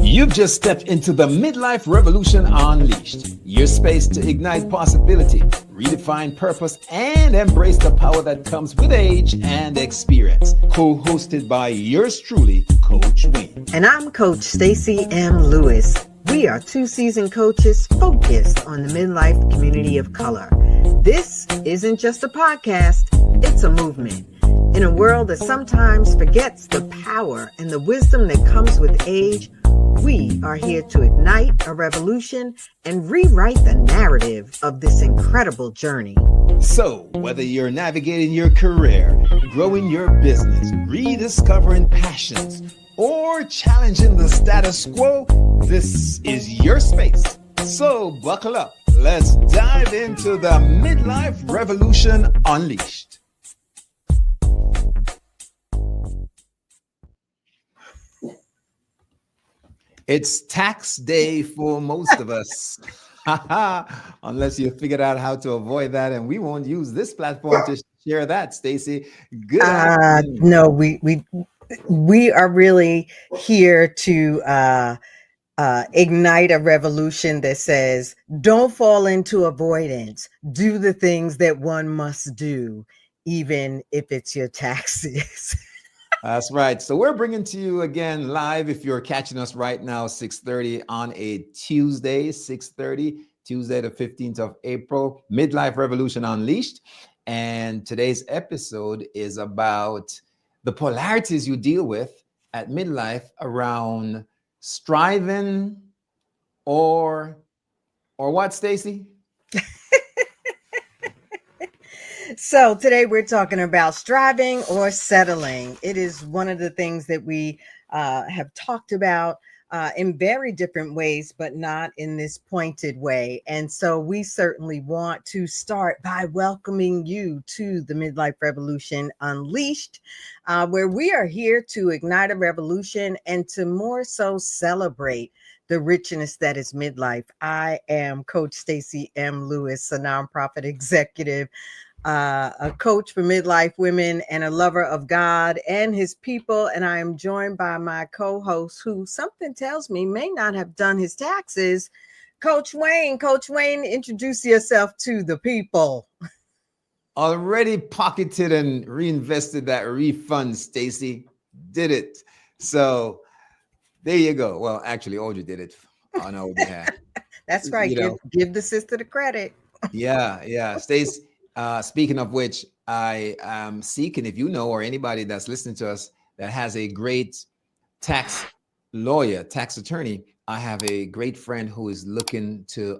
You've just stepped into the Midlife Revolution Unleashed, your space to ignite possibility, redefine purpose, and embrace the power that comes with age and experience. Co-hosted by yours truly, Coach Wayne. And I'm Coach Stacy M. Lewis. We are two seasoned coaches focused on the midlife community of color. This isn't just a podcast, it's a movement. In a world that sometimes forgets the power and the wisdom that comes with age, we are here to ignite a revolution and rewrite the narrative of this incredible journey. So, whether you're navigating your career, growing your business, rediscovering passions, or challenging the status quo, this is your space. So, buckle up. Let's dive into the Midlife Revolution Unleashed. It's tax day for most of us, unless you figured out how to avoid that, and we won't use this platform to share that. Stacy, good afternoon. No, we are really here to ignite a revolution that says, don't fall into avoidance. Do the things that one must do, even if it's your taxes. That's right. So we're bringing to you again live. If you're catching us right now, 6:30 on a Tuesday, 6:30, Tuesday, the 15th of April, Midlife Revolution Unleashed. And today's episode is about the polarities you deal with at midlife around striving or what, Stacy? So today we're talking about striving or settling. It is one of the things that we have talked about in very different ways, but not in this pointed way. And so we certainly want to start by welcoming you to the Midlife Revolution Unleashed, where we are here to ignite a revolution and to more so celebrate the richness that is midlife. I am Coach Stacy M. Lewis, a nonprofit executive, a coach for midlife women, and a lover of God and his people. And I am joined by my co-host, who something tells me may not have done his taxes, Coach Wayne. Coach Wayne, introduce yourself to the people. Already pocketed and reinvested that refund, Stacy. Did it. So there you go. Well, actually, Audrey did it on our behalf. That's right. Give the sister the credit. Yeah. Stacy. Speaking of which, I am seeking, if you know, or anybody that's listening to us that has a great tax lawyer, tax attorney, I have a great friend who is looking to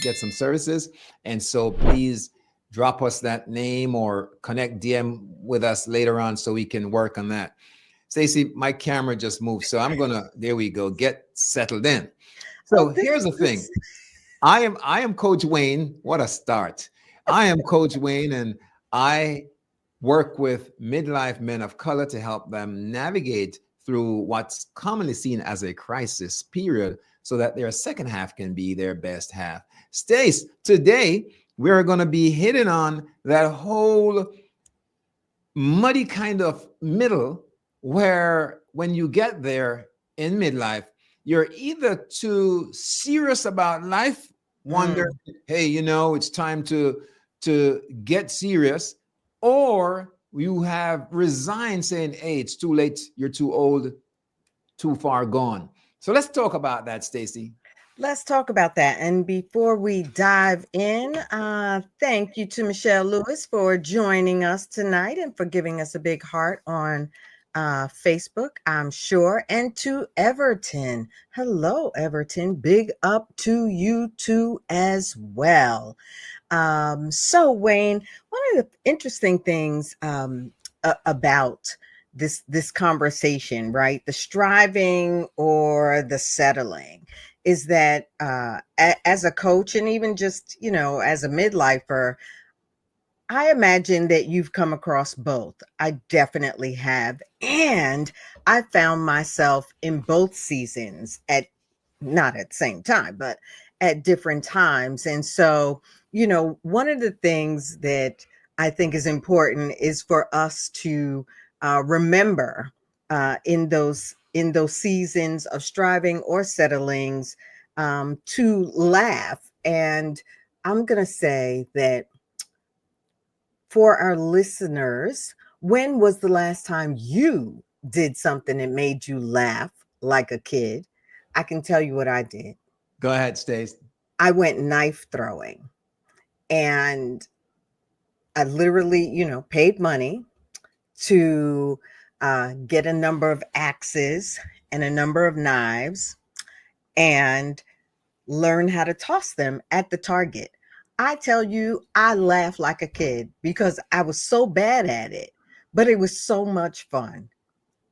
get some services. And so please drop us that name or connect DM with us later on so we can work on that. Stacy, my camera just moved. So I'm there we go, get settled in. So here's the thing. I am Coach Wayne. What a start. I am Coach Wayne, and I work with midlife men of color to help them navigate through what's commonly seen as a crisis period so that their second half can be their best half. Stace, today we're going to be hitting on that whole muddy kind of middle where when you get there in midlife, you're either too serious about life, wonder, hey, it's time to get serious, or you have resigned saying, hey, it's too late, you're too old, too far gone. So let's talk about that, Stacy. Let's talk about that. And before we dive in, thank you to Michelle Lewis for joining us tonight and for giving us a big heart on Facebook, I'm sure, and to Everton. Hello, Everton. Big up to you too as well. So Wayne, one of the interesting things about this conversation, right? The striving or the settling, is that as a coach and even just, as a midlifer, I imagine that you've come across both. I definitely have. And I found myself in both seasons not at the same time, but at different times. And so, one of the things that I think is important is for us to remember in those seasons of striving or settlings, to laugh. And I'm going to say that for our listeners, when was the last time you did something that made you laugh like a kid? I can tell you what I did. Go ahead, Stace. I went knife throwing, and I literally, paid money to get a number of axes and a number of knives and learn how to toss them at the target. I tell you, I laughed like a kid because I was so bad at it, but it was so much fun.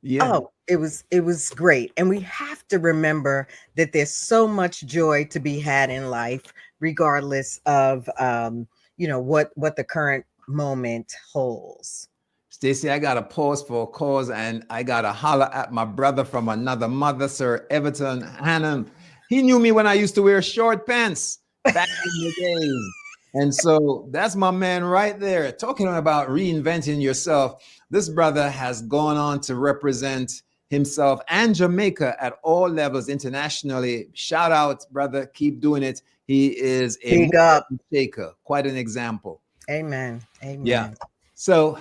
Yeah. Oh, it was great. And we have to remember that there's so much joy to be had in life, regardless of what the current moment holds. Stacy, I got to pause for a cause and I got to holler at my brother from another mother, Sir Everton Hannum. He knew me when I used to wear short pants back in the days. And so that's my man right there. Talking about reinventing yourself. This brother has gone on to represent himself and Jamaica at all levels internationally. Shout out, brother. Keep doing it. He is a Big up. movement shaker, quite an example. Amen. Yeah. Amen. So,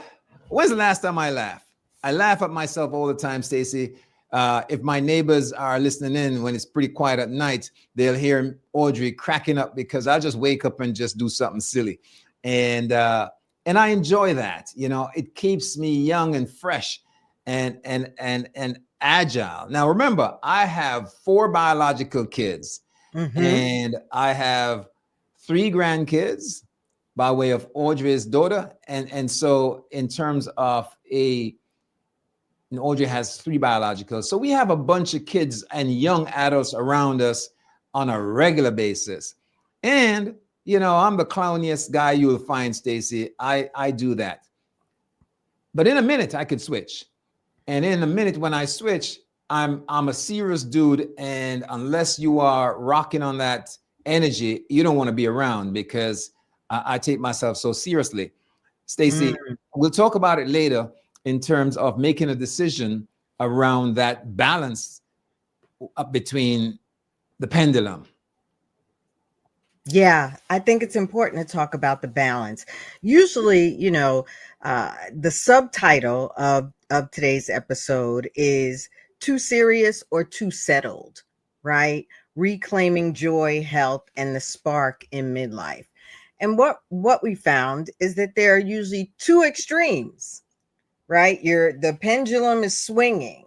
when's the last time I laugh? I laugh at myself all the time, Stacy. If my neighbors are listening in when it's pretty quiet at night, they'll hear Audrey cracking up because I just wake up and just do something silly, and I enjoy that. You know, it keeps me young and fresh, and agile. Now, remember, I have 4 biological kids, Mm-hmm. and I have 3 grandkids by way of Audrey's daughter. And so in terms of and Audrey has 3 biologicals. So we have a bunch of kids and young adults around us on a regular basis. And I'm the clowniest guy you'll find, Stacy. I do that. But in a minute I could switch. And in a minute when I switch, I'm a serious dude. And unless you are rocking on that energy, you don't want to be around because I take myself so seriously. Mm. Stacy, we'll talk about it later in terms of making a decision around that balance between the pendulum. Yeah, I think it's important to talk about the balance. Usually, the subtitle of today's episode is "Too Serious or Too Settled," right? Reclaiming joy, health, and the spark in midlife. And what we found is that there are usually two extremes, right? The pendulum is swinging.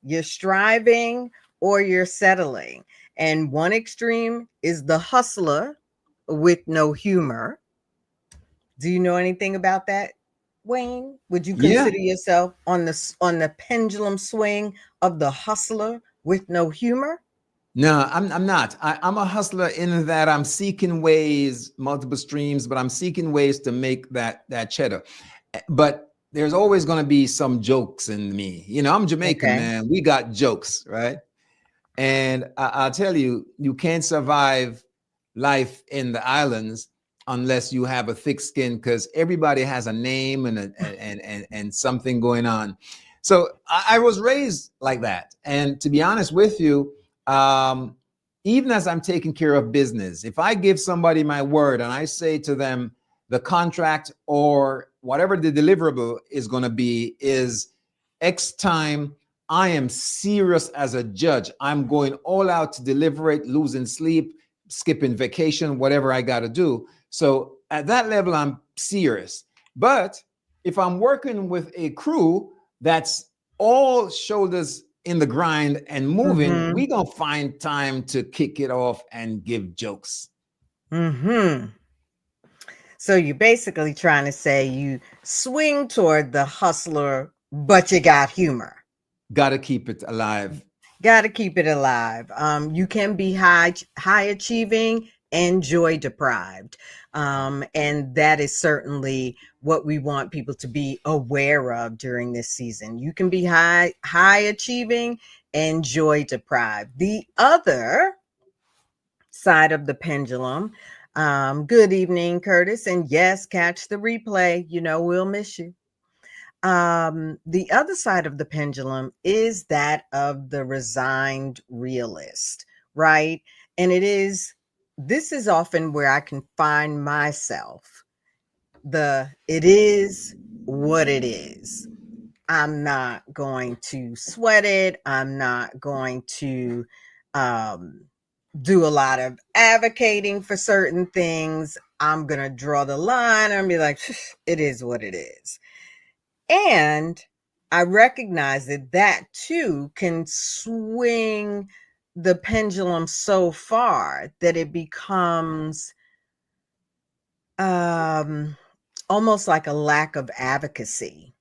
You're striving or you're settling. And one extreme is the hustler with no humor. Do you know anything about that, Wayne? Would you Yeah. consider yourself on the pendulum swing of the hustler with no humor? No, I'm not. I'm a hustler in that I'm seeking ways, multiple streams, but I'm seeking ways to make that cheddar. But there's always going to be some jokes in me. I'm Jamaican, Okay. man. We got jokes, right? And I'll tell you, you can't survive life in the islands unless you have a thick skin, because everybody has a name and something going on. So I was raised like that. And to be honest with you, um, even as I'm taking care of business, if I give somebody my word and I say to them, the contract or whatever the deliverable is going to be is X time, I am serious as a judge. I'm going all out to deliver it, losing sleep, skipping vacation, whatever I got to do. So at that level, I'm serious. But if I'm working with a crew that's all shoulders in the grind and moving, Mm-hmm. we gonna find time to kick it off and give jokes. Mm-hmm. So you're basically trying to say you swing toward the hustler, but you got humor. Got to keep it alive. Got to keep it alive. You can be high achieving and joy deprived, and that is certainly what we want people to be aware of during this season. You can be high achieving and joy deprived. The other side of the pendulum. Good evening, Curtis, and yes, catch the replay. We'll miss you. The other side of the pendulum is that of the resigned realist, right? And this is often where I can find myself. It is what it is. I'm not going to sweat it. I'm not going to um, do a lot of advocating for certain things. I'm going to draw the line and be like, it is what it is. And I recognize that that too can swing the pendulum so far that it becomes um, almost like a lack of advocacy,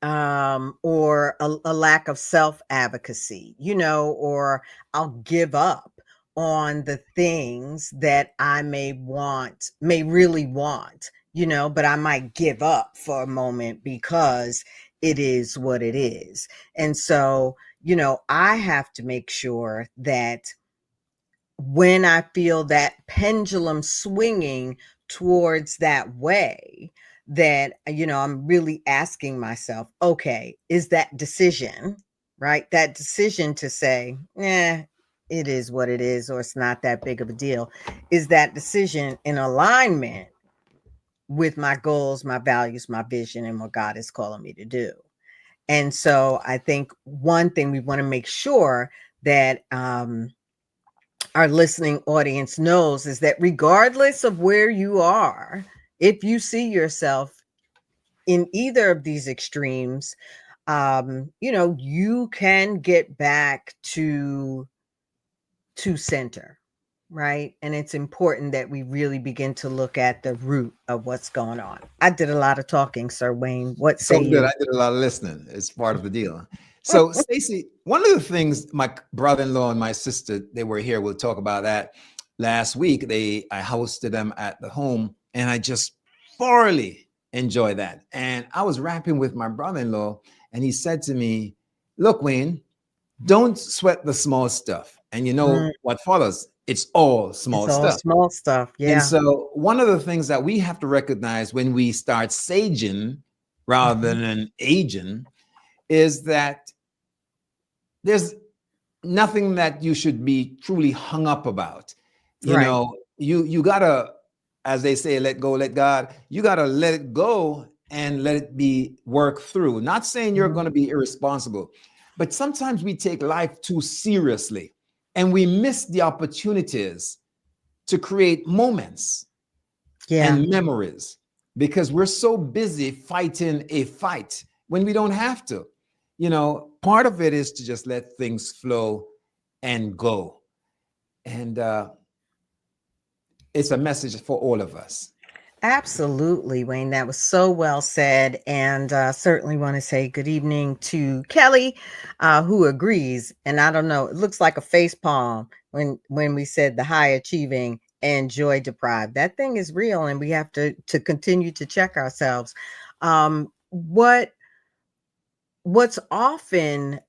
or a lack of self advocacy, or I'll give up on the things that I may really want, but I might give up for a moment because it is what it is. And so, I have to make sure that when I feel that pendulum swinging towards that way, that, I'm really asking myself, okay, is that decision, right? That decision to say, it is what it is, or it's not that big of a deal. Is that decision in alignment with my goals, my values, my vision, and what God is calling me to do? And so I think one thing we want to make sure that, our listening audience knows is that regardless of where you are, if you see yourself in either of these extremes, you can get back to center, right? And it's important that we really begin to look at the root of what's going on. I did a lot of talking, Sir Wayne. What say So good. you? I did a lot of listening. It's part of the deal. So, Stacy, one of the things my brother-in-law and my sister, they were here. We'll talk about that. Last week, I hosted them at the home, and I just thoroughly enjoyed that. And I was rapping with my brother-in-law, and he said to me, "Look, Wayne, don't sweat the small stuff." And you know Mm, what follows? It's all it's small all stuff. small stuff. And Yeah. so, one of the things that we have to recognize when we start saging rather Mhm. than aging is that there's nothing that you should be truly hung up about. You Right. know, you gotta, as they say, let go, let God. You gotta let it go and let it be worked through. Not saying you're Mhm. going to be irresponsible, but sometimes we take life too seriously and we miss the opportunities to create moments Yeah. and memories because we're so busy fighting a fight when we don't have to. You know, part of it is to just let things flow and go. And it's a message for all of us. Absolutely, Wayne. That was so well said. And certainly want to say good evening to Kelly, who agrees. And I don't know, it looks like a face palm when we said the high achieving and joy deprived. That thing is real, and we have to continue to check ourselves. What's often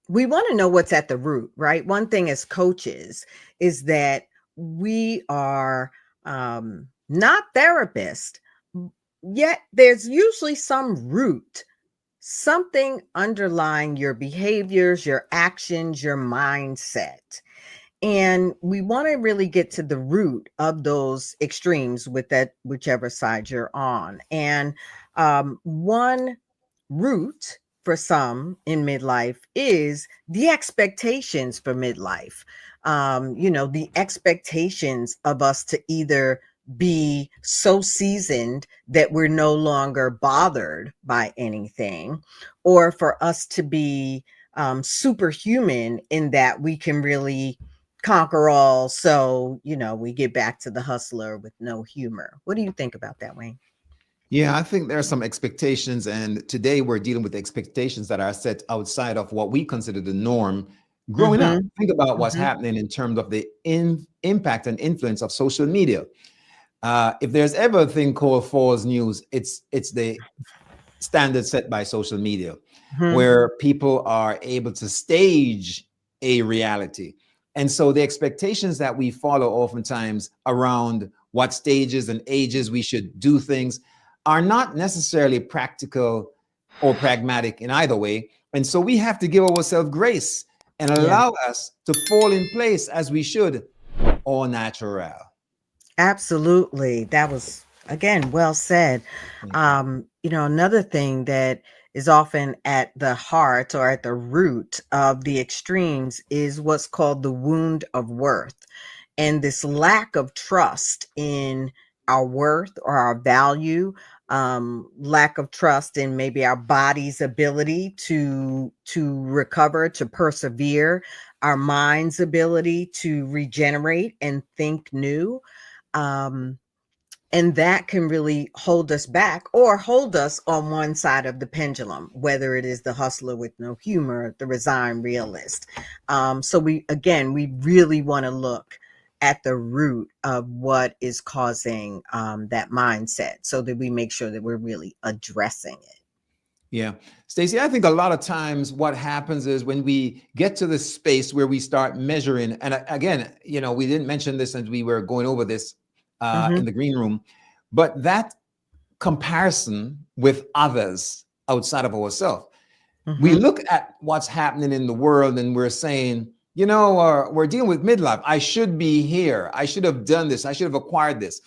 we want to know what's at the root, right? One thing as coaches is that we are not therapists, yet there's usually some root, something underlying your behaviors, your actions, your mindset. And we want to really get to the root of those extremes with that, whichever side you're on. And one root for some in midlife is the expectations for midlife. The expectations of us to either be so seasoned that we're no longer bothered by anything, or for us to be superhuman in that we can really conquer all. So, we get back to the hustler with no humor. What do you think about that, Wayne? Yeah, I think there are some expectations, and today we're dealing with expectations that are set outside of what we consider the norm growing up. Mm-hmm. Think about what's Mm-hmm. happening in terms of the impact and influence of social media. If there's ever a thing called false news, it's the standard set by social media, Mm-hmm. where people are able to stage a reality. And so the expectations that we follow oftentimes around what stages and ages we should do things are not necessarily practical or pragmatic in either way. And so we have to give ourselves grace and Yeah. allow us to fall in place as we should, au natural. Absolutely. That was, again, well said. Thank you. Another thing that is often at the heart or at the root of the extremes is what's called the wound of worth. And this lack of trust in our worth or our value, lack of trust in maybe our body's ability to recover, to persevere, our mind's ability to regenerate and think new. Um, and that can really hold us back or hold us on one side of the pendulum, whether it is the hustler with no humor, the resigned realist. So we really want to look at the root of what is causing that mindset so that we make sure that we're really addressing it. Yeah. Stacey, I think a lot of times what happens is when we get to this space where we start measuring, and again, we didn't mention this as we were going over this Mm-hmm, in the green room, but that comparison with others outside of ourselves. We mm-hmm, look at what's happening in the world and we're saying, we're dealing with midlife. I should be here. I should have done this. I should have acquired this.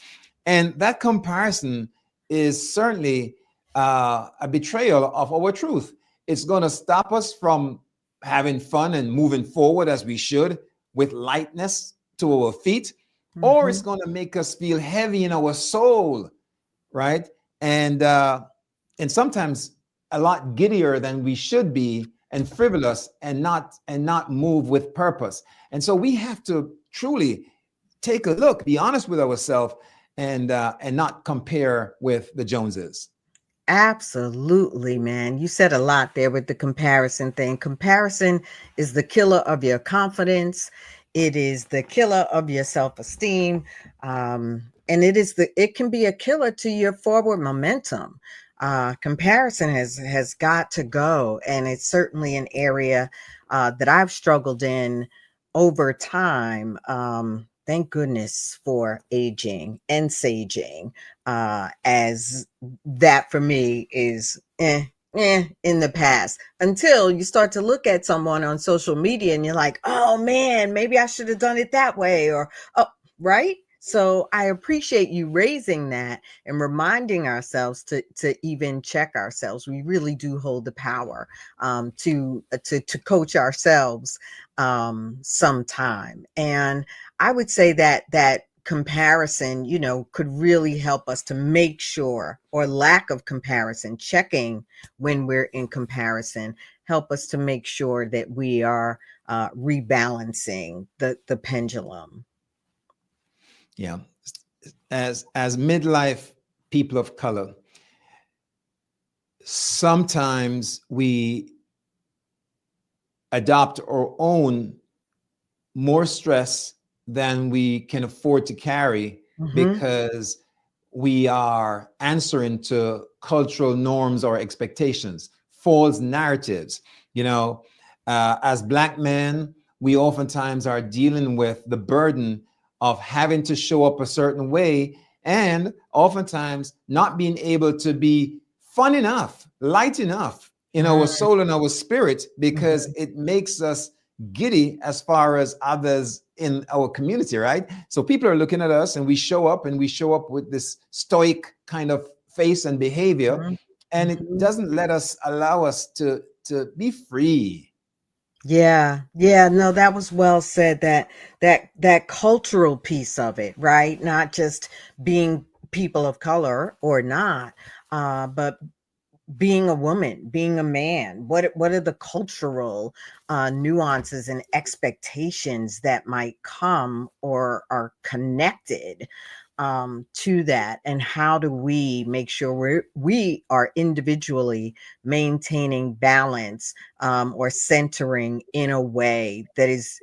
And that comparison is certainly a betrayal of our truth. It's going to stop us from having fun and moving forward as we should with lightness to our feet, or mm-hmm. it's going to make us feel heavy in our soul, right? And sometimes a lot giddier than we should be, and frivolous, and not move with purpose. And so we have to truly take a look, be honest with ourselves, and not compare with the Joneses. Absolutely, man. You said a lot there with the comparison thing. Comparison is the killer of your confidence. It is the killer of your self-esteem. And it can be a killer to your forward momentum. Comparison has got to go. And it's certainly an area that I've struggled in over time. Thank goodness for aging and saging, as that for me is in the past, until you start to look at someone on social media and you're like, oh man, maybe I should have done it that way, or oh, right. So I appreciate you raising that and reminding ourselves to even check ourselves. We really do hold the power to coach ourselves sometime. And I would say that comparison, could really help us to make sure, or lack of comparison, checking when we're in comparison, help us to make sure that we are rebalancing the pendulum. Yeah. As midlife people of color, sometimes we adopt our own more stress than we can afford to carry Mm-hmm. because we are answering to cultural norms or expectations, false narratives. As Black men, we oftentimes are dealing with the burden of having to show up a certain way, and oftentimes not being able to be fun enough, light enough in our soul and our spirit, because Mm-hmm. it makes us giddy as far as others in our community, right? So people are looking at us, and we show up, with this stoic kind of face and behavior, and it Mm-hmm. doesn't allow us to be free. Yeah, yeah, no, that was well said. That cultural piece of it, right? Not just being people of color or not, but being a woman, being a man. What are the cultural nuances and expectations that might come or are connected to that, and how do we make sure we are individually maintaining balance, or centering in a way that is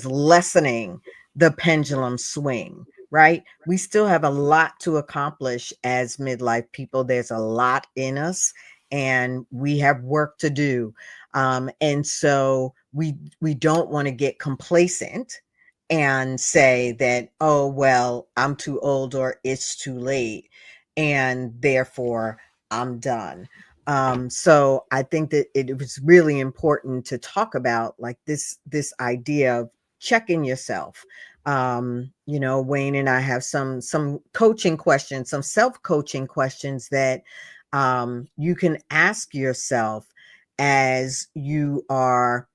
lessening the pendulum swing, right? We still have a lot to accomplish as midlife people. There's a lot in us, and we have work to do. And so we don't want to get complacent and say that, oh, well, I'm too old or it's too late. And therefore, I'm done. So I think that it was really important to talk about like this idea of checking yourself. Wayne and I have some coaching questions, some self-coaching questions that you can ask yourself as you are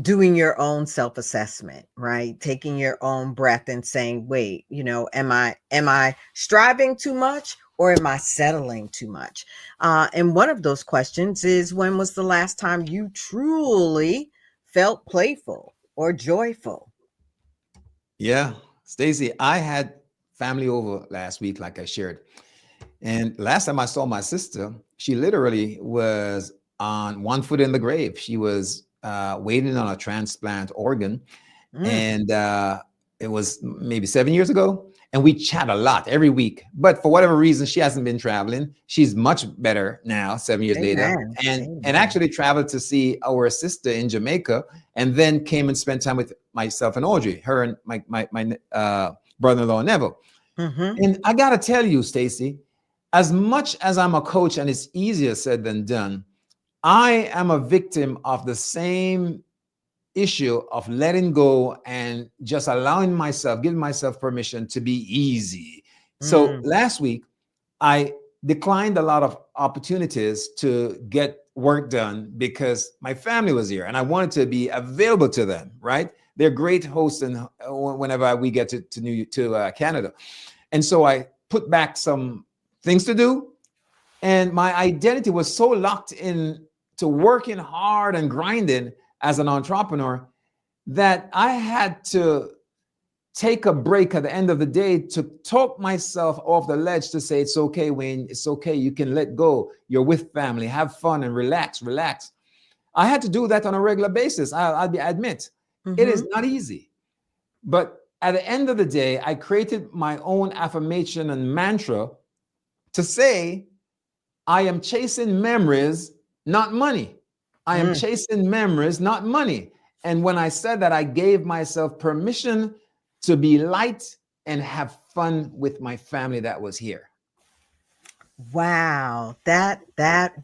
doing your own self-assessment, right? Taking your own breath and saying, wait, am I striving too much or am I settling too much? And one of those questions is, when was the last time you truly felt playful or joyful? Yeah, Stacy, I had family over last week, like I shared. And last time I saw my sister, she literally was on one foot in the grave. She was waiting on a transplant organ. Mm, And it was maybe 7 years ago. And we chat a lot every week. But for whatever reason, she hasn't been traveling. She's much better now, 7 years later, amen. and Amen. actually traveled to see our sister in Jamaica, and then came and spent time with myself and Audrey, her and my brother-in-law Neville. Mm-hmm. And I gotta tell you, Stacy, as much as I'm a coach and it's easier said than done, I am a victim of the same issue of letting go and just allowing myself, giving myself permission to be easy. So Mm, last week, I declined a lot of opportunities to get work done because my family was here and I wanted to be available to them, right? They're great hosts and whenever we get to Canada. And so I put back some things to do, and my identity was so locked in to working hard and grinding as an entrepreneur that I had to take a break at the end of the day to talk myself off the ledge to say, it's okay, Wayne, it's okay. You can let go. You're with family, have fun and relax. I had to do that on a regular basis. I admit it mm-hmm. is not easy. But at the end of the day, I created my own affirmation and mantra to say, I am chasing memories, not money. I am Mm. chasing memories, not money. And when I said that, I gave myself permission to be light and have fun with my family that was here. Wow, that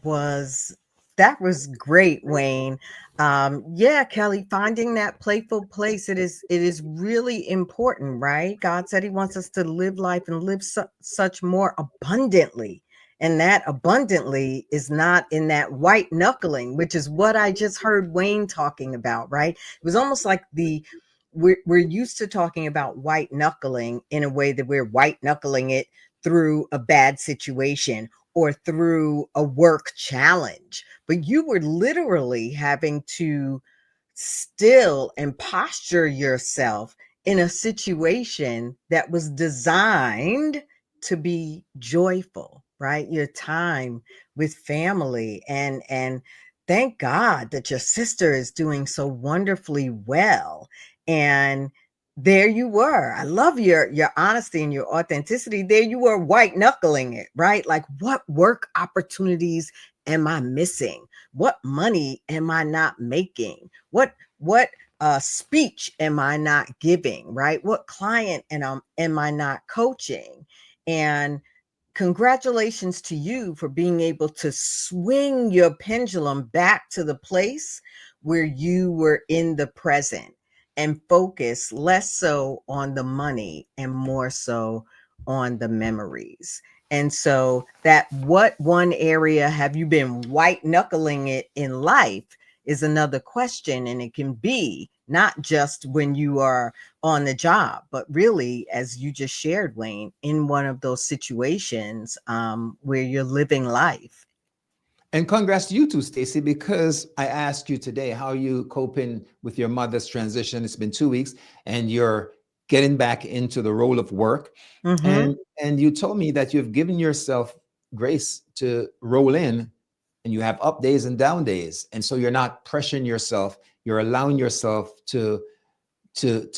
was great, Wayne. Yeah, Kelly, finding that playful place, it is really important, right? God said He wants us to live life and live such more abundantly, and that abundantly is not in that white knuckling, which is what I just heard Wayne talking about, right? It was almost like we're used to talking about white knuckling in a way that we're white knuckling it through a bad situation or through a work challenge, but you were literally having to still and posture yourself in a situation that was designed to be joyful, right? Your time with family, and thank God that your sister is doing so wonderfully well. And there you were. I love your honesty and your authenticity. There you were, white knuckling it, right? Like, what work opportunities am I missing? What money am I not making? What speech am I not giving, right? What client am I not coaching? And congratulations to you for being able to swing your pendulum back to the place where you were in the present and focus less so on the money and more so on the memories. And so, that what one area have you been white knuckling it in life is another question. And it can be not just when you are on the job, but really, as you just shared, Wayne, in one of those situations where you're living life. And congrats to you too, Stacy, because I asked you today how you coping with your mother's transition. It's been 2 weeks and you're getting back into the role of work. Mm-hmm. And you told me that you've given yourself grace to roll in, and you have up days and down days. And so you're not pressuring yourself. You're allowing yourself to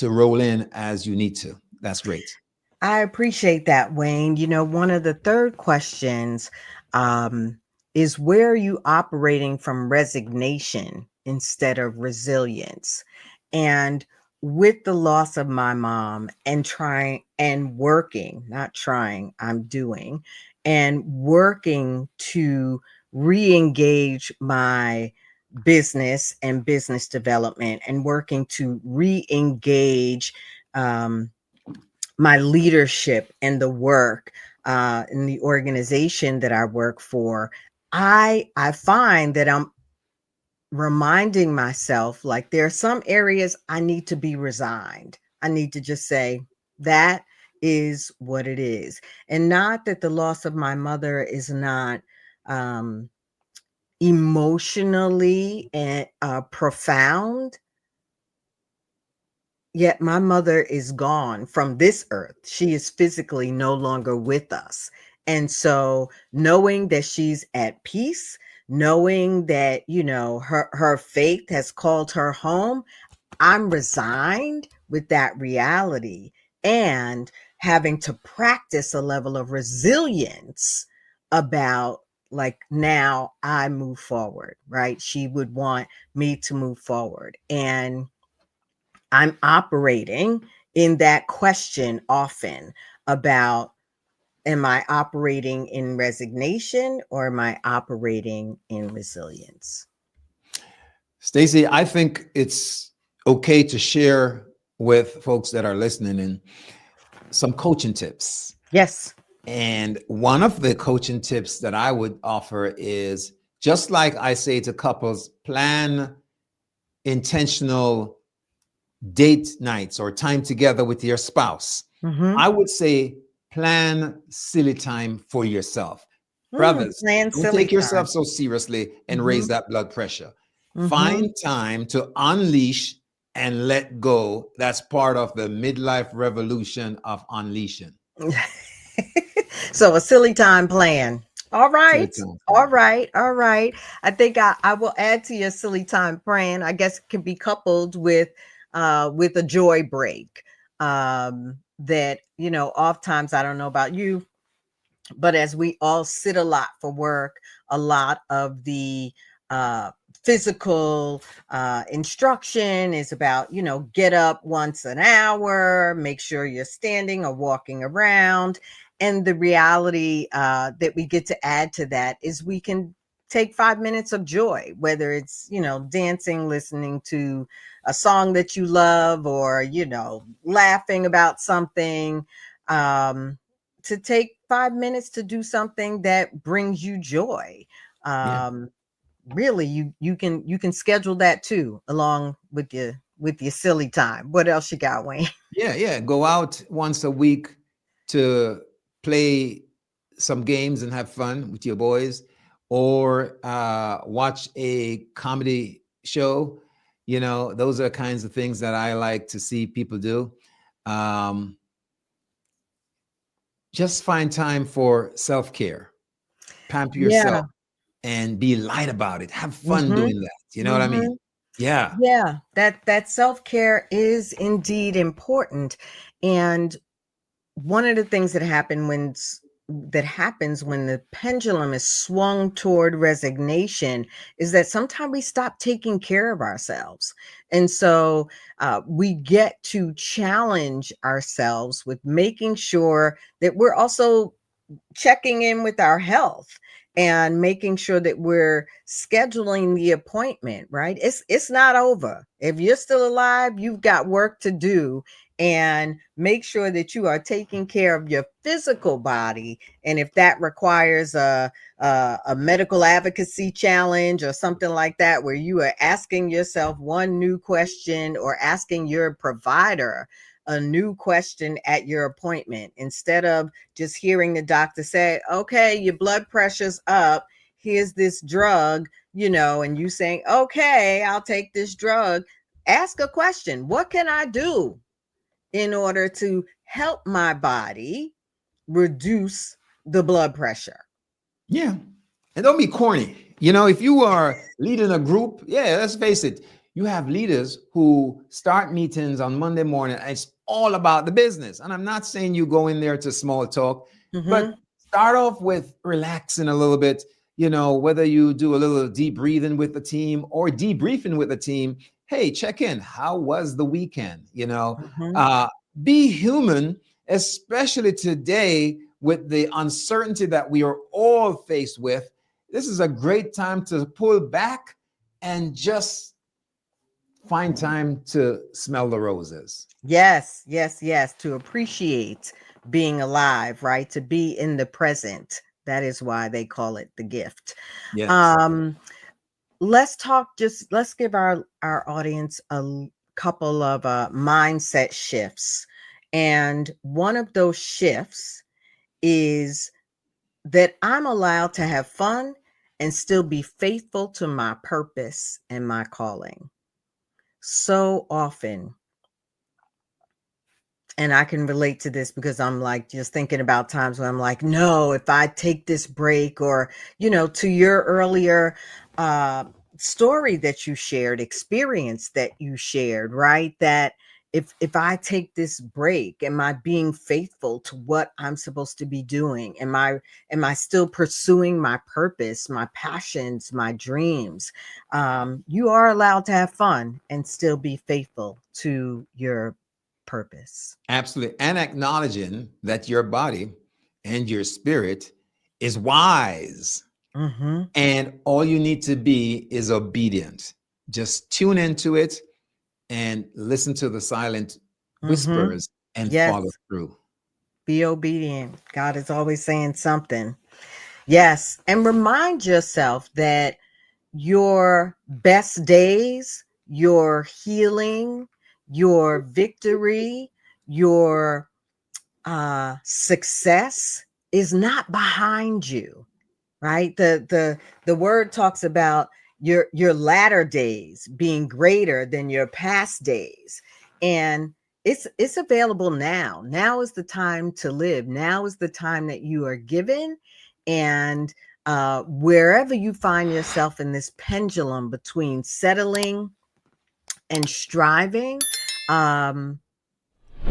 roll in as you need to. That's great. I appreciate that, Wayne. One of the third questions um, is, where are you operating from resignation instead of resilience? And with the loss of my mom and trying and working, not trying, I'm doing, and working to re-engage my business and business development, and working to re-engage um, my leadership and the work in the organization that I work for, I find that I'm reminding myself, like, there are some areas I need to be resigned. I need to just say that is what it is. And not that the loss of my mother is not um, emotionally and profound. Yet my mother is gone from this earth. She is physically no longer with us. And so knowing that she's at peace, knowing that, her faith has called her home, I'm resigned with that reality, and having to practice a level of resilience about, like, now I move forward, right? She would want me to move forward. And I'm operating in that question often about, am I operating in resignation or am I operating in resilience? Stacy, I think it's okay to share with folks that are listening in some coaching tips. Yes. And one of the coaching tips that I would offer is, just like I say to couples, plan intentional date nights or time together with your spouse. Mm-hmm. I would say plan silly time for yourself. Brothers, Plan don't silly take time. yourself so seriously and Mm-hmm. raise that blood pressure. Mm-hmm. Find time to unleash and let go. That's part of the midlife revolution of unleashing. So a silly time plan. All Silly right. time All plan. right. All right. I think I will add to your silly time plan. I guess it can be coupled with a joy break. That, oftentimes, I don't know about you, but as we all sit a lot for work, a lot of the uh, physical instruction is about, get up once an hour, make sure you're standing or walking around. And the reality that we get to add to that is we can take 5 minutes of joy, whether it's, dancing, listening to a song that you love, or, laughing about something. To take 5 minutes to do something that brings you joy. Yeah. Um, Really, you can schedule that too, along with your silly time. What else you got, Wayne? Yeah, yeah. Go out once a week to play some games and have fun with your boys, or watch a comedy show. Those are kinds of things that I like to see people do. Um, just find time for self care, pamper yourself, Yeah. and be light about it. Have fun Mm-hmm. doing that. You know what I mean? Mm-hmm. Yeah. Yeah. That self-care is indeed important. And one of the things that happens when the pendulum is swung toward resignation is that sometimes we stop taking care of ourselves. And so we get to challenge ourselves with making sure that we're also checking in with our health, and making sure that we're scheduling the appointment, right? It's not over. If you're still alive, you've got work to do, and make sure that you are taking care of your physical body. And if that requires a medical advocacy challenge or something like that, where you are asking yourself one new question, or asking your provider a new question at your appointment, instead of just hearing the doctor say, okay, your blood pressure's up, here's this drug, and you saying, okay, I'll take this drug. Ask a question. What can I do in order to help my body reduce the blood pressure? Yeah. And don't be corny. If you are leading a group, yeah, let's face it, you have leaders who start meetings on Monday morning, and it's all about the business. And I'm not saying you go in there to small talk, Mm-hmm. but start off with relaxing a little bit. Whether you do a little deep breathing with the team or debriefing with the team. Hey, check in. How was the weekend? Mm-hmm. Uh, be human, especially today with the uncertainty that we are all faced with, this is a great time to pull back and just find time to smell the roses. Yes, yes, yes. To appreciate being alive, right? To be in the present. That is why they call it the gift. Yes. Um, let's give our audience couple of mindset shifts. And one of those shifts is that I'm allowed to have fun and still be faithful to my purpose and my calling. So often, and I can relate to this because I'm like just thinking about times when I'm like, no, if I take this break, or, to your earlier uh, story that you shared, experience that you shared, right? That if I take this break, am I being faithful to what I'm supposed to be doing? Am I still pursuing my purpose, my passions, my dreams? You are allowed to have fun and still be faithful to your purpose. Absolutely. And acknowledging that your body and your spirit is wise. Mhm. And all you need to be is obedient. Just tune into it and listen to the silent Mhm. whispers and follow Yes, through. be obedient. God is always saying something. Yes, and remind yourself that your best days, your healing, your victory, your success is not behind you. Right, the word talks about your latter days being greater than your past days, and it's available now is the time to live. Now is the time that you are given. And wherever you find yourself in this pendulum between settling and striving, um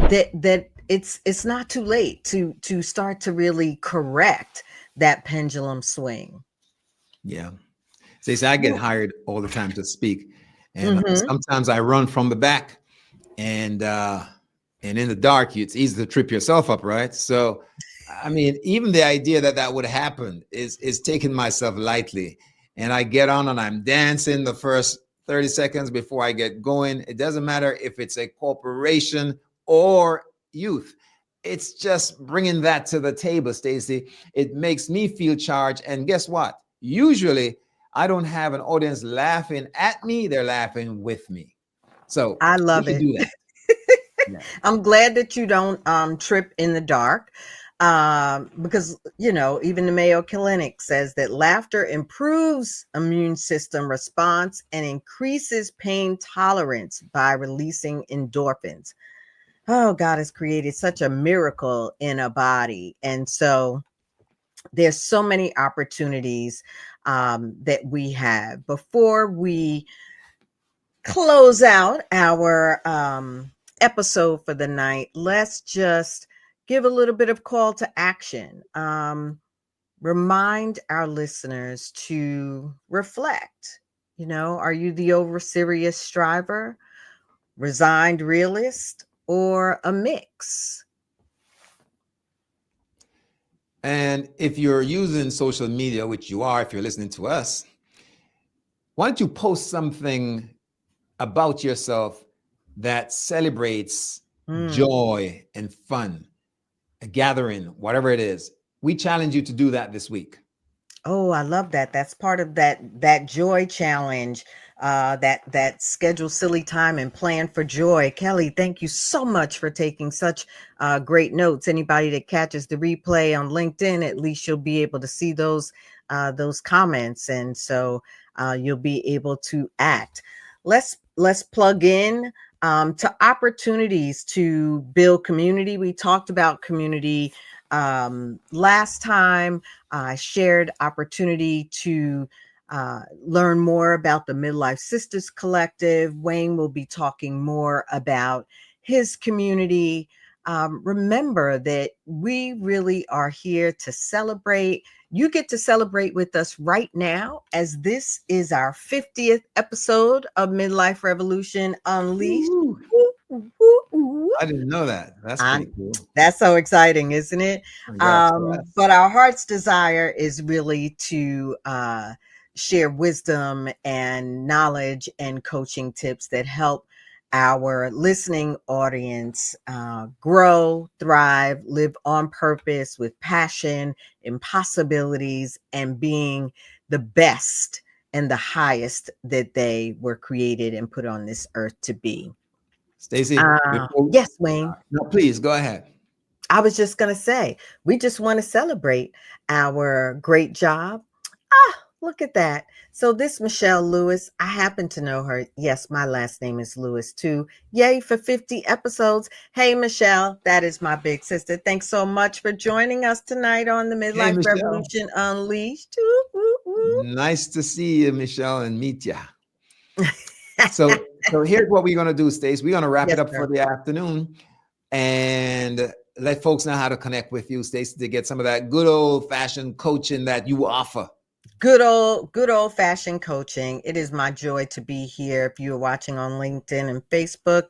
that it's not too late to start to really correct that pendulum swing. Yeah. Stacey, I get hired all the time to speak. And Mm-hmm. sometimes I run from the back, and in the dark, it's easy to trip yourself up, right? So, I mean, even the idea that that would happen is taking myself lightly. And I get on and I'm dancing the first 30 seconds before I get going. It doesn't matter if it's a corporation or youth. It's just bringing that to the table, Stacey. It makes me feel charged. And guess what? Usually, I don't have an audience laughing at me; they're laughing with me. So I we love should it. do that. Yeah. I'm glad that you don't trip in the dark, because even the Mayo Clinic says that laughter improves immune system response and increases pain tolerance by releasing endorphins. Oh, God has created such a miracle in a body, and so there's so many opportunities that we have. Before we close out our episode for the night, let's just give a little bit of call to action. Remind our listeners to reflect. Are you the over serious striver, resigned realist, or a mix? And if you're using social media, which you are, if you're listening to us, why don't you post something about yourself that celebrates Mm. joy and fun, a gathering, whatever it is? We challenge you to do that this week. Oh, I love that. That's part of that joy challenge. That schedule silly time and plan for joy. Kelly, thank you so much for taking such great notes. Anybody that catches the replay on LinkedIn, at least you'll be able to see those comments, and so you'll be able to act. Let's plug in to opportunities to build community. We talked about community last time. I shared opportunity to learn more about the Midlife Sisters Collective. Wayne will be talking more about his community. Remember that we really are here to celebrate. You get to celebrate with us right now, as this is our 50th episode of Midlife Revolution Unleashed. Woo. Woo, Woo, woo. I didn't know that. That's pretty cool. That's so exciting, isn't it? Congrats to us. But our heart's desire is really to share wisdom and knowledge and coaching tips that help our listening audience grow, thrive, live on purpose with passion, impossibilities, and being the best and the highest that they were created and put on this earth to be. Stacy, yes, Wayne. No, please go ahead. I was just going to say, we just want to celebrate our great job. Look at that. So this Michelle Lewis, I happen to know her. Yes, my last name is Lewis too. Yay for 50 episodes. Hey, Michelle, that is my big sister. Thanks so much for joining us tonight on the Midlife Revolution Unleashed. Ooh, ooh, ooh. Nice to see you, Michelle, and meet you. So here's what we're going to do, Stace. We're going to wrap it up for the afternoon and let folks know how to connect with you, Stacey, to get some of that good old-fashioned coaching that you offer. Good old-fashioned coaching. It is my joy to be here. If you're watching on LinkedIn and Facebook,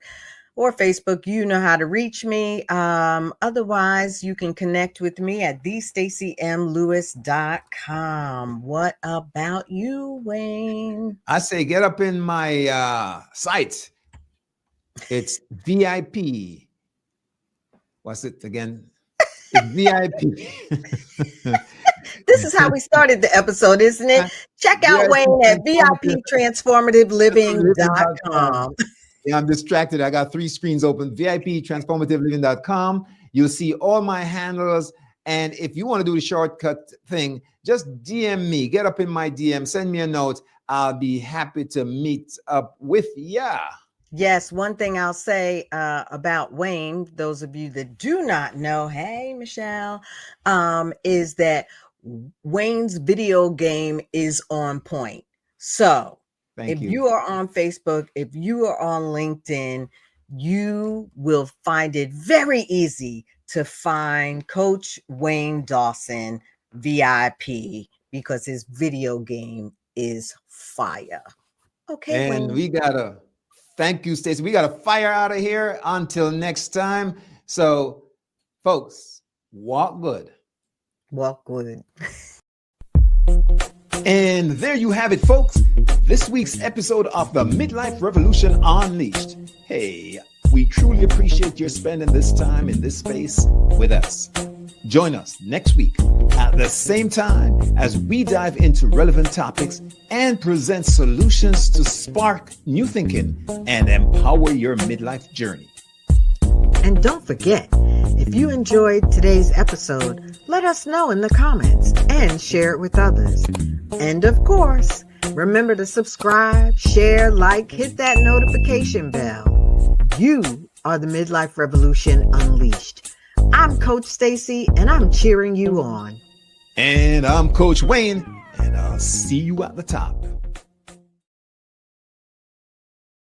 you know how to reach me. Otherwise, you can connect with me at thestacymlewis.com. What about you, Wayne? I say get up in my site. It's VIP. What's it again? It's VIP. This is how we started the episode, isn't it? Check out Wayne at VIPtransformativeliving.com. Yeah, I'm distracted. I got 3 screens open. VIPtransformativeliving.com. You'll see all my handles. And if you want to do the shortcut thing, just DM me. Get up in my DM. Send me a note. I'll be happy to meet up with ya. Yes, one thing I'll say about Wayne, those of you that do not know, hey, Michelle, is that Wayne's video game is on point. So if you are on Facebook, if you are on LinkedIn, you will find it very easy to find Coach Wayne Dawson, VIP, because his video game is fire. Okay, and Wayne. we gotta thank you, Stacey. We gotta fire out of here until next time. So, folks, walk good. Walk good. And there you have it, folks. This week's episode of the Midlife Revolution Unleashed. Hey, we truly appreciate your spending this time in this space with us. Join us next week at the same time as we dive into relevant topics and present solutions to spark new thinking and empower your midlife journey. And don't forget, if you enjoyed today's episode, let us know in the comments and share it with others. And of course, remember to subscribe, share, like, hit that notification bell. You are the Midlife Revolution Unleashed. I'm Coach Stacy, and I'm cheering you on. And I'm Coach Wayne, and I'll see you at the top.